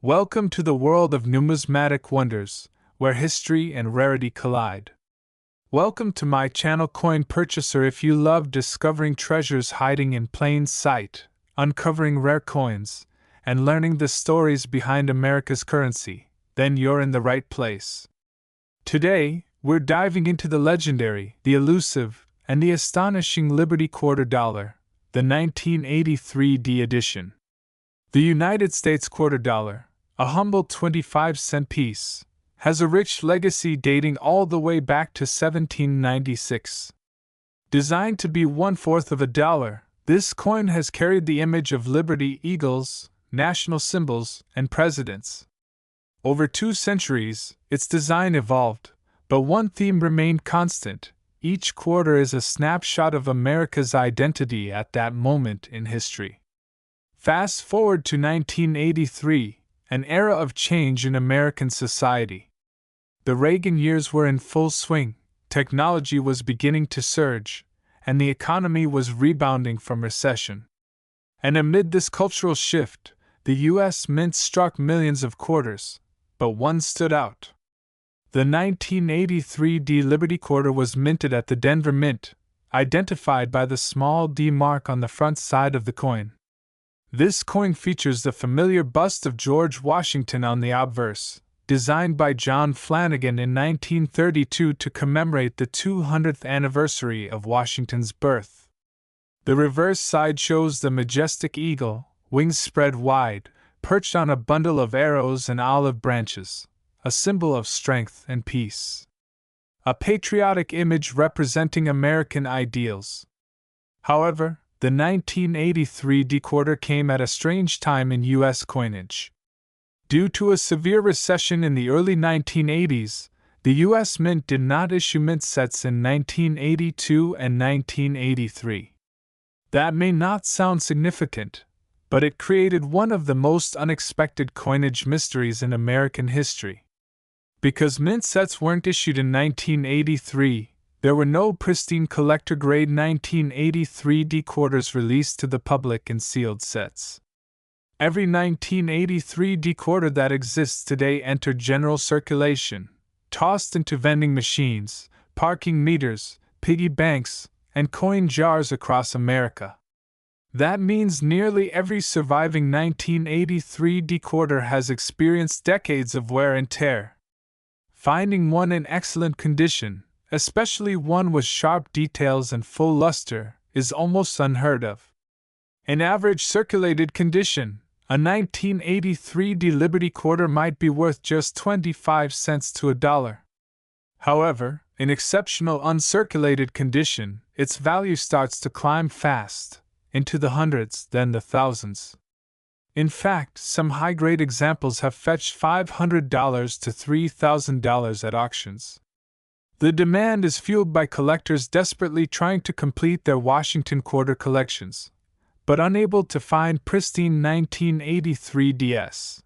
Welcome to the world of numismatic wonders, where history and rarity collide. Welcome to my channel Coin Purchaser. If you love discovering treasures hiding in plain sight, uncovering rare coins, and learning the stories behind America's currency, then you're in the right place. Today, we're diving into the legendary, the elusive, and the astonishing Liberty Quarter Dollar, the 1983 edition. The United States quarter dollar, a humble 25-cent piece, has a rich legacy dating all the way back to 1796. Designed to be 1/4 of a dollar, this coin has carried the image of liberty, eagles, national symbols, and presidents. Over 2 centuries, its design evolved, but one theme remained constant: each quarter is a snapshot of America's identity at that moment in history. Fast forward to 1983, an era of change in American society. The Reagan years were in full swing, technology was beginning to surge, and the economy was rebounding from recession. And amid this cultural shift, the U.S. Mint struck millions of quarters, but one stood out. The 1983 Liberty Quarter was minted at the Denver Mint, identified by the small D mark on the front side of the coin. This coin features the familiar bust of George Washington on the obverse, designed by John Flanagan in 1932 to commemorate the 200th anniversary of Washington's birth. The reverse side shows the majestic eagle, wings spread wide, perched on a bundle of arrows and olive branches, a symbol of strength and peace. A patriotic image representing American ideals. However, the 1983 quarter came at a strange time in U.S. coinage. Due to a severe recession in the early 1980s, the U.S. Mint did not issue mint sets in 1982 and 1983. That may not sound significant, but it created one of the most unexpected coinage mysteries in American history. Because mint sets weren't issued in 1983, there were no pristine collector-grade 1983 quarters released to the public in sealed sets. Every 1983 quarter that exists today entered general circulation, tossed into vending machines, parking meters, piggy banks, and coin jars across America. That means nearly every surviving 1983 quarter has experienced decades of wear and tear. Finding one in excellent condition, especially one with sharp details and full luster, is almost unheard of. In average circulated condition, a 1983 Liberty Quarter might be worth just 25 cents to a dollar. However, in exceptional uncirculated condition, its value starts to climb fast, into the hundreds, then the thousands. In fact, some high-grade examples have fetched $500 to $3,000 at auctions. The demand is fueled by collectors desperately trying to complete their Washington quarter collections, but unable to find pristine 1983 DS.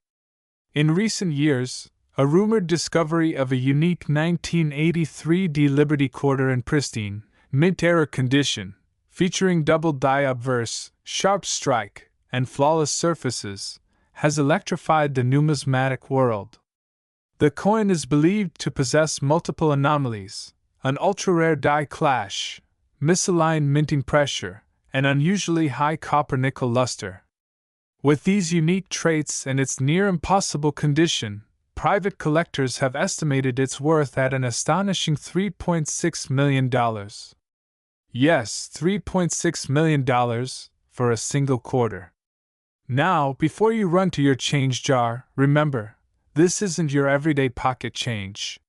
In recent years, a rumored discovery of a unique 1983 Liberty Quarter in pristine, mint-era condition, featuring double die obverse, sharp strike, and flawless surfaces, has electrified the numismatic world. The coin is believed to possess multiple anomalies: an ultra-rare die clash, misaligned minting pressure, and unusually high copper-nickel luster. With these unique traits and its near-impossible condition, private collectors have estimated its worth at an astonishing $3.6 million. Yes, $3.6 million for a single quarter. Now, before you run to your change jar, remember, this isn't your everyday pocket change.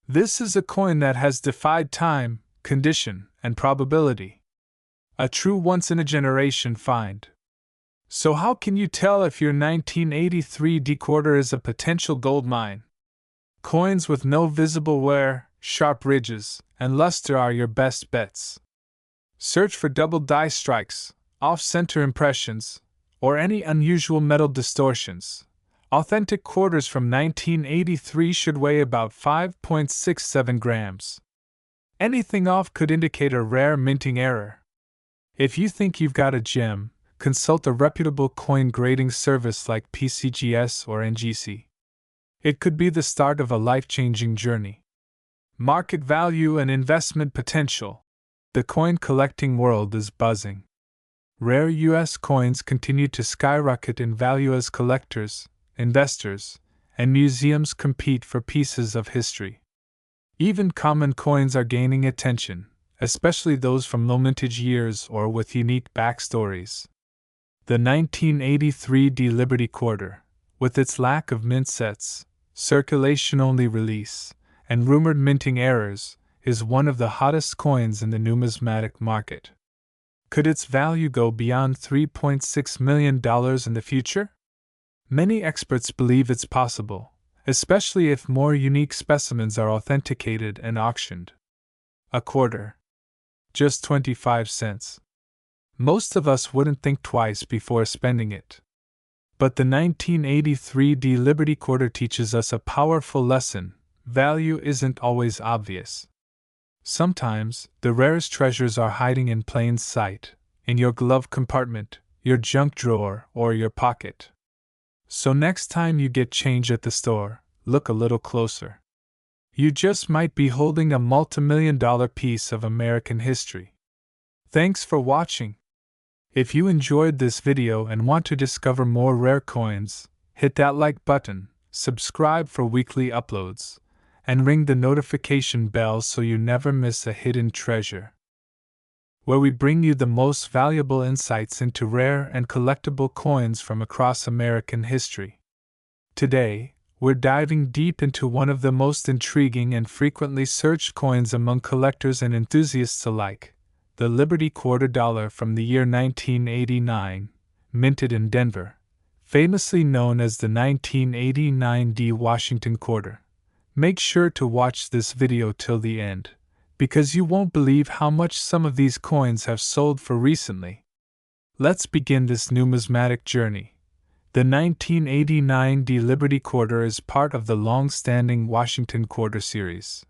This is a coin that has defied time, condition, and probability. A true once-in-a-generation find. So how can you tell if your 1983 quarter is a potential gold mine? Coins with no visible wear, sharp ridges, and luster are your best bets. Search for double die strikes, off-center impressions, or any unusual metal distortions. Authentic quarters from 1983 should weigh about 5.67 grams. Anything off could indicate a rare minting error. If you think you've got a gem, consult a reputable coin grading service like PCGS or NGC. It could be the start of a life-changing journey. Market value and investment potential. The coin collecting world is buzzing. Rare U.S. coins continue to skyrocket in value as collectors, investors, and museums compete for pieces of history. Even common coins are gaining attention, especially those from low mintage years or with unique backstories. The 1983 D Liberty Quarter, with its lack of mint sets, circulation-only release, and rumored minting errors, is one of the hottest coins in the numismatic market. Could its value go beyond $3.6 million in the future? Many experts believe it's possible, especially if more unique specimens are authenticated and auctioned. A quarter. Just 25 cents. Most of us wouldn't think twice before spending it. But the 1983 D Liberty Quarter teaches us a powerful lesson: value isn't always obvious. Sometimes, the rarest treasures are hiding in plain sight, in your glove compartment, your junk drawer, or your pocket. So next time you get change at the store, look a little closer. You just might be holding a multi-million-dollar piece of American history. Thanks for watching. If you enjoyed this video and want to discover more rare coins, hit that like button, subscribe for weekly uploads, and ring the notification bell so you never miss a hidden treasure, where we bring you the most valuable insights into rare and collectible coins from across American history. Today, we're diving deep into one of the most intriguing and frequently searched coins among collectors and enthusiasts alike, the Liberty Quarter Dollar from the year 1989, minted in Denver, famously known as the 1989 D Washington Quarter. Make sure to watch this video till the end, because you won't believe how much some of these coins have sold for recently. Let's begin this numismatic journey. The 1989 D Liberty Quarter is part of the long-standing Washington Quarter series.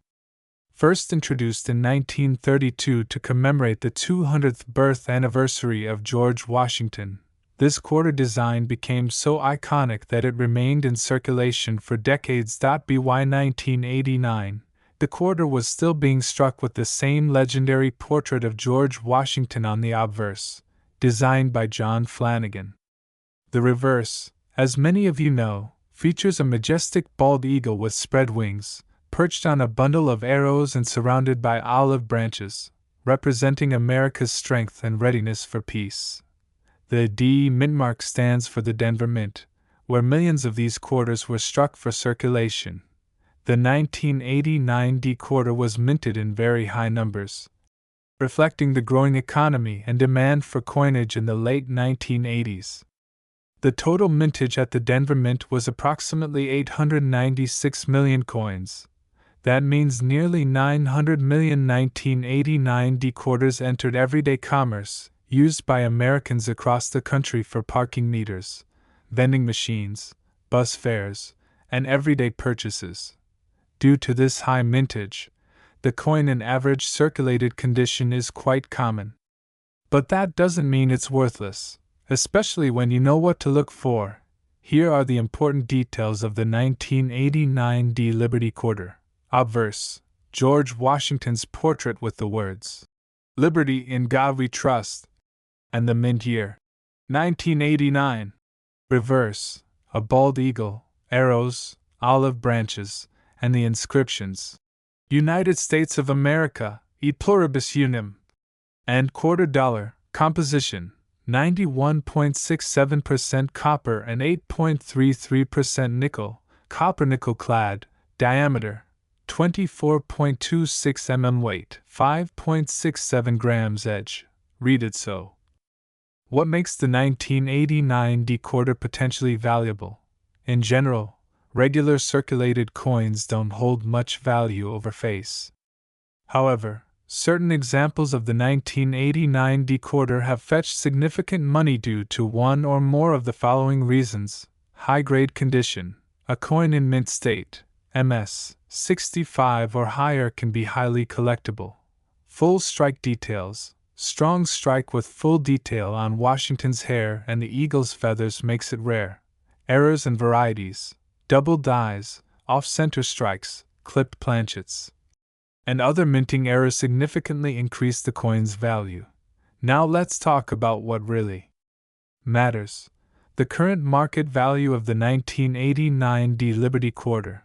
First introduced in 1932 to commemorate the 200th birth anniversary of George Washington, this quarter design became so iconic that it remained in circulation for decades. By 1989, the quarter was still being struck with the same legendary portrait of George Washington on the obverse, designed by John Flanagan. The reverse, as many of you know, features a majestic bald eagle with spread wings, perched on a bundle of arrows and surrounded by olive branches, representing America's strength and readiness for peace. The D Mint mark stands for the Denver Mint, where millions of these quarters were struck for circulation. The 1989 D Quarter was minted in very high numbers, reflecting the growing economy and demand for coinage in the late 1980s. The total mintage at the Denver Mint was approximately 896 million coins. That means nearly 900 million 1989 D quarters entered everyday commerce, used by Americans across the country for parking meters, vending machines, bus fares, and everyday purchases. Due to this high mintage, the coin in average circulated condition is quite common. But that doesn't mean it's worthless, especially when you know what to look for. Here are the important details of the 1989 D Liberty Quarter. Obverse, George Washington's portrait with the words, "Liberty, in God we trust," and the mint year, 1989. Reverse, a bald eagle, arrows, olive branches, and the inscriptions, "United States of America, et pluribus unum," and quarter dollar, composition, 91.67% copper and 8.33% nickel, copper-nickel clad, diameter, 24.26 mm weight, 5.67 grams edge. Read it so. What makes the 1989 D quarter potentially valuable? In general, regular circulated coins don't hold much value over face. However, certain examples of the 1989 D quarter have fetched significant money due to one or more of the following reasons: high-grade condition. A coin in mint state, MS 65 or higher, can be highly collectible. Full strike details, Strong strike with full detail on Washington's hair and the eagle's feathers makes it rare. Errors and varieties, double dies, off-center strikes, clipped planchets, and other minting errors significantly increase the coin's value. Now let's talk about what really matters. The current market value of the 1989 D Liberty Quarter.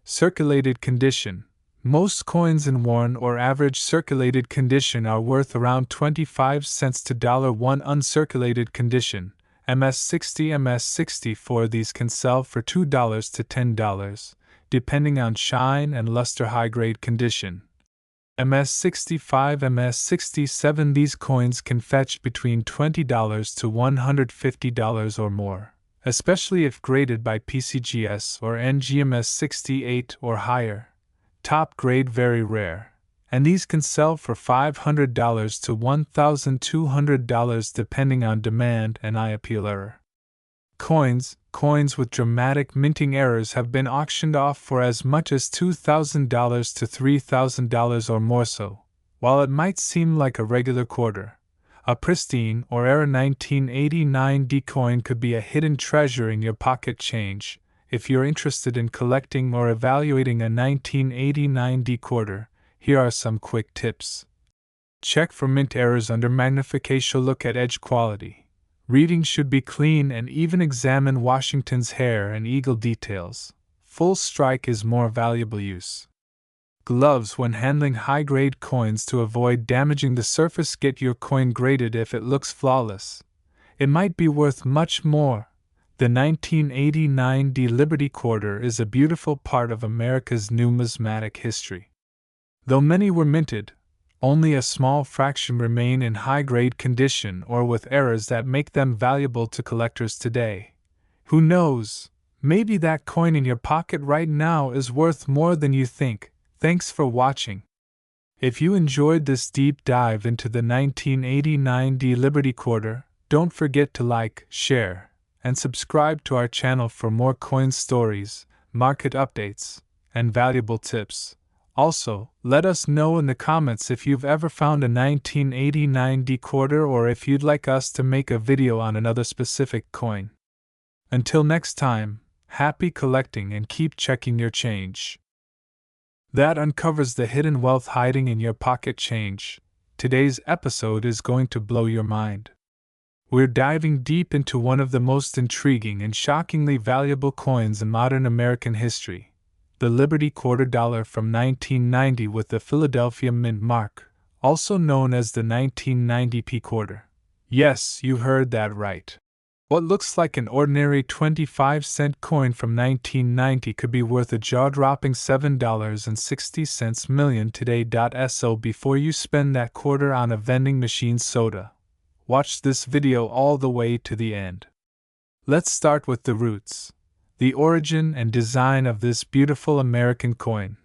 Circulated condition. Most coins in worn or average circulated condition are worth around 25 cents to $1. Uncirculated condition, MS60 MS64. These can sell for $2 to $10, depending on shine and luster. High-grade condition, MS65 MS67. These coins can fetch between $20 to $150 or more, especially if graded by PCGS or NGMS 68 or higher. Top grade very rare, and these can sell for $500 to $1,200 depending on demand and eye appeal error. Coins with dramatic minting errors have been auctioned off for as much as $2,000 to $3,000 or more. So, while it might seem like a regular quarter, a pristine or era 1989 D coin could be a hidden treasure in your pocket change. If you're interested in collecting or evaluating a 1989 D quarter, here are some quick tips. Check for mint errors under magnification. Look at edge quality. Reading should be clean and even. Examine Washington's hair and eagle details. Full strike is more valuable use. Gloves when handling high-grade coins to avoid damaging the surface. Get your coin graded if it looks flawless. It might be worth much more. The 1989 D Liberty Quarter is a beautiful part of America's numismatic history. Though many were minted, only a small fraction remain in high-grade condition or with errors that make them valuable to collectors today. Who knows, maybe that coin in your pocket right now is worth more than you think. Thanks for watching. If you enjoyed this deep dive into the 1989 D Liberty Quarter, don't forget to like, share, and subscribe to our channel for more coin stories, market updates, and valuable tips. Also, let us know in the comments if you've ever found a 1989 D quarter or if you'd like us to make a video on another specific coin. Until next time, happy collecting and keep checking your change. That uncovers the hidden wealth hiding in your pocket change. Today's episode is going to blow your mind. We're diving deep into one of the most intriguing and shockingly valuable coins in modern American history, the Liberty Quarter Dollar from 1990 with the Philadelphia Mint mark, also known as the 1990 P Quarter. Yes, you heard that right. What looks like an ordinary 25-cent coin from 1990 could be worth a jaw-dropping $7.60 million today. So before you spend that quarter on a vending machine soda, watch this video all the way to the end. Let's start with the roots, the origin and design of this beautiful American coin.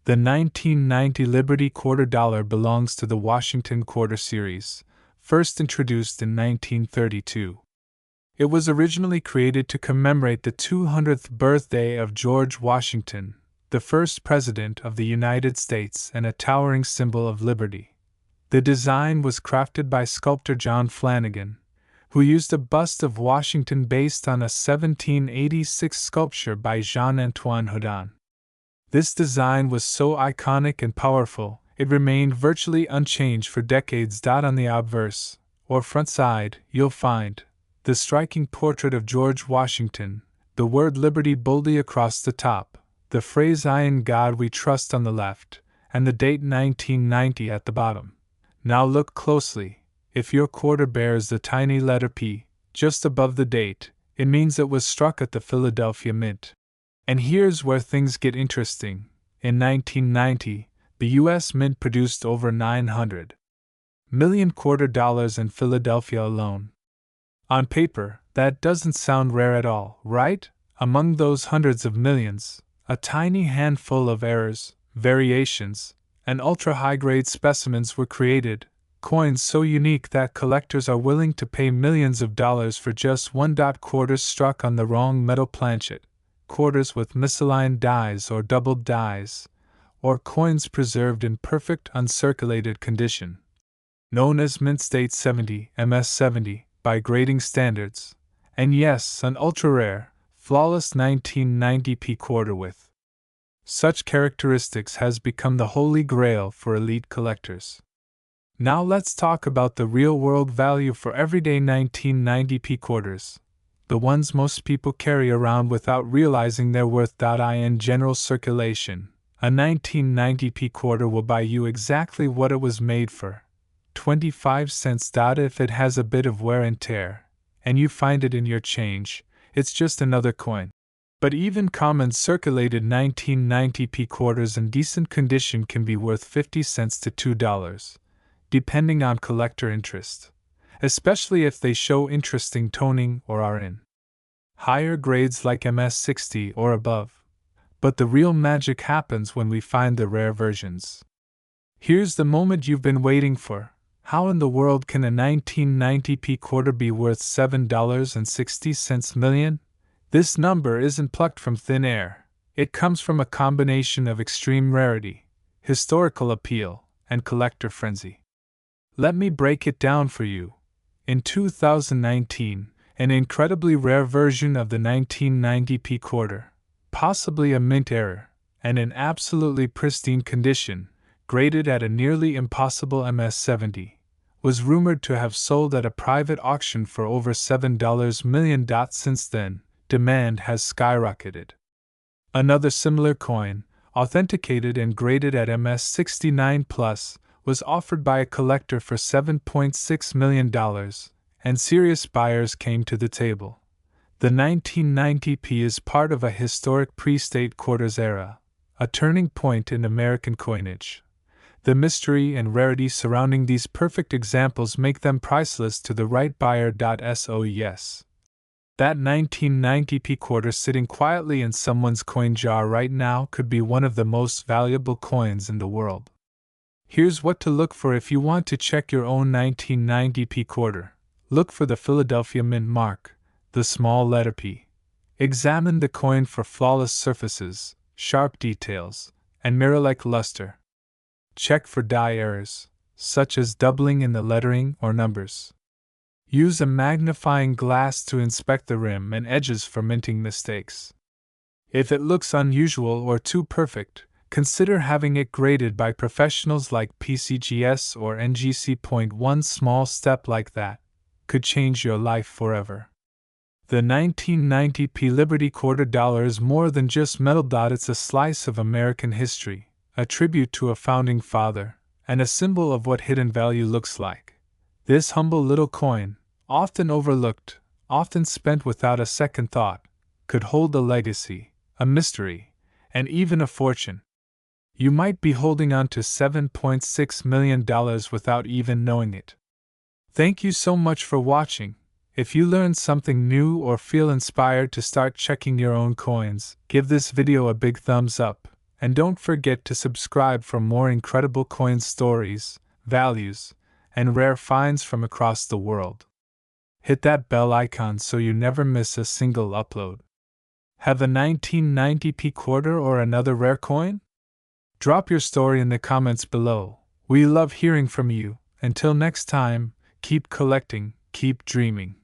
The 1990 Liberty Quarter Dollar belongs to the Washington Quarter Series, first introduced in 1932. It was originally created to commemorate the 200th birthday of George Washington, the first president of the United States and a towering symbol of liberty. The design was crafted by sculptor John Flanagan, who used a bust of Washington based on a 1786 sculpture by Jean-Antoine Houdin. This design was so iconic and powerful, it remained virtually unchanged for decades. On the obverse, or front side, you'll find the striking portrait of George Washington, the word liberty boldly across the top, the phrase "I in God we trust" on the left, and the date 1990 at the bottom. Now look closely. If your quarter bears the tiny letter P just above the date, it means it was struck at the Philadelphia Mint. And here's where things get interesting. In 1990, the U.S. Mint produced over 900 million quarter dollars in Philadelphia alone. On paper, that doesn't sound rare at all, right? Among those hundreds of millions, a tiny handful of errors, variations, and ultra-high-grade specimens were created, coins so unique that collectors are willing to pay millions of dollars for just quarters struck on the wrong metal planchet, quarters with misaligned dies or doubled dies, or coins preserved in perfect uncirculated condition. known as Mint State 70, MS70, by grading standards, and yes, an ultra-rare, flawless 1990p quarter with such characteristics has become the holy grail for elite collectors. Now let's talk about the real-world value for everyday 1990p quarters, the ones most people carry around without realizing their worth. In general circulation, a 1990p quarter will buy you exactly what it was made for, 25 cents. If it has a bit of wear and tear, and you find it in your change, it's just another coin. But even common circulated 1990p quarters in decent condition can be worth 50 cents to $2, depending on collector interest, especially if they show interesting toning or are in higher grades like MS60 or above. But the real magic happens when we find the rare versions. Here's the moment you've been waiting for. How in the world can a 1990p quarter be worth $7.60 million? This number isn't plucked from thin air. It comes from a combination of extreme rarity, historical appeal, and collector frenzy. Let me break it down for you. In 2019, an incredibly rare version of the 1990p quarter, possibly a mint error, and in absolutely pristine condition, graded at a nearly impossible MS70, was rumored to have sold at a private auction for over $7 million. Since then, demand has skyrocketed. Another similar coin, authenticated and graded at MS69+, was offered by a collector for $7.6 million, and serious buyers came to the table. The 1990p is part of a historic pre-state quarters era, a turning point in American coinage. The mystery and rarity surrounding these perfect examples make them priceless to the right buyer. So yes, that 1990p quarter sitting quietly in someone's coin jar right now could be one of the most valuable coins in the world. Here's what to look for if you want to check your own 1990p quarter. Look for the Philadelphia Mint mark, the small letter P. Examine the coin for flawless surfaces, sharp details, and mirror-like luster. Check for die errors, such as doubling in the lettering or numbers. Use a magnifying glass to inspect the rim and edges for minting mistakes. If it looks unusual or too perfect, consider having it graded by professionals like PCGS or NGC. One small step like that could change your life forever. The 1990p Liberty quarter dollar is more than just metal. It's a slice of American history, a tribute to a founding father, and a symbol of what hidden value looks like. This humble little coin, often overlooked, often spent without a second thought, could hold a legacy, a mystery, and even a fortune. You might be holding on to $7.6 million without even knowing it. Thank you so much for watching. If you learned something new or feel inspired to start checking your own coins, give this video a big thumbs up, and don't forget to subscribe for more incredible coin stories, values, and rare finds from across the world. Hit that bell icon so you never miss a single upload. Have a 1990p quarter or another rare coin? Drop your story in the comments below. We love hearing from you. Until next time, keep collecting, keep dreaming.